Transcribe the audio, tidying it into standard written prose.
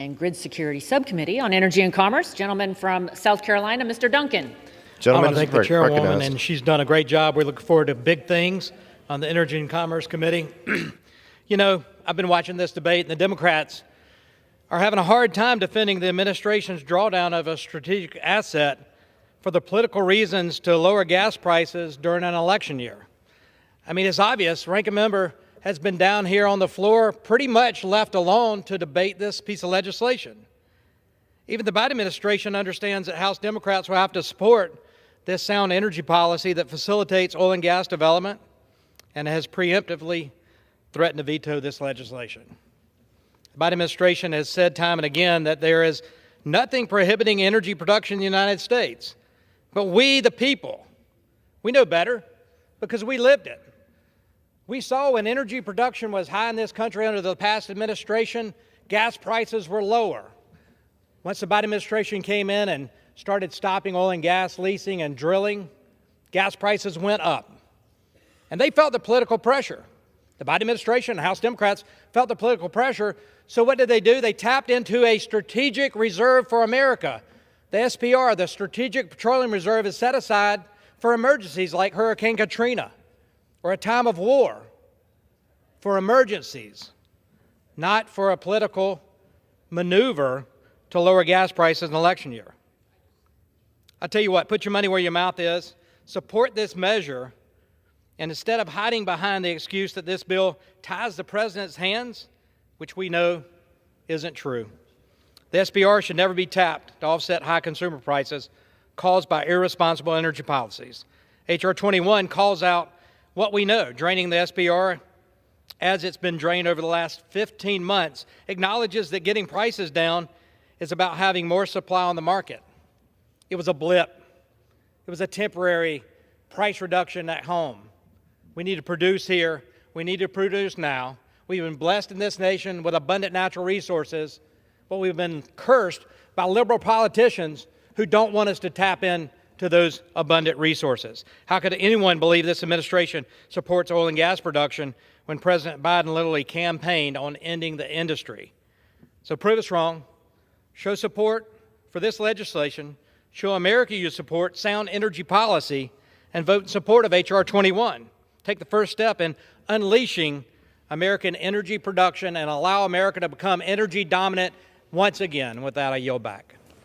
and Grid Security Subcommittee on Energy and Commerce. Gentleman from South Carolina, Mr. Duncan. Gentleman, I want to thank the chairwoman, recognized. And she's done a great job. We look forward to big things on the Energy and Commerce Committee. You know, I've been watching this debate, and the Democrats are having a hard time defending the administration's drawdown of a strategic asset for the political reasons to lower gas prices during an election year. I mean, it's obvious. Ranking member has been down here on the floor pretty much left alone to debate this piece of legislation. Even the Biden administration understands that House Democrats will have to support this sound energy policy that facilitates oil and gas development and has preemptively threatened to veto this legislation. The Biden administration has said time and again that there is nothing prohibiting energy production in the United States. But we, the people, we know better because we lived it. We saw when energy production was high in this country under the past administration, gas prices were lower. Once the Biden administration came in and started stopping oil and gas leasing and drilling, gas prices went up. And they felt the political pressure. The Biden administration and House Democrats felt the political pressure. So what did they do? They tapped into a strategic reserve for America. The SPR, the Strategic Petroleum Reserve, is set aside for emergencies like Hurricane Katrina or a time of war, for emergencies, not for a political maneuver to lower gas prices in an election year. I'll tell you what, put your money where your mouth is, support this measure, and instead of hiding behind the excuse that this bill ties the president's hands, which we know isn't true. The SPR should never be tapped to offset high consumer prices caused by irresponsible energy policies. H.R. 21 calls out what we know, draining the SPR as it's been drained over the last 15 months, acknowledges that getting prices down is about having more supply on the market. It was a blip. It was a temporary price reduction at home. We need to produce here. We need to produce now. We've been blessed in this nation with abundant natural resources, but we've been cursed by liberal politicians who don't want us to tap into those abundant resources. How could anyone believe this administration supports oil and gas production when President Biden literally campaigned on ending the industry? So prove us wrong. Show support for this legislation. Show America you support sound energy policy and vote in support of H.R. 21. Take the first step in unleashing American energy production and allow America to become energy dominant once again. With that, I yield back.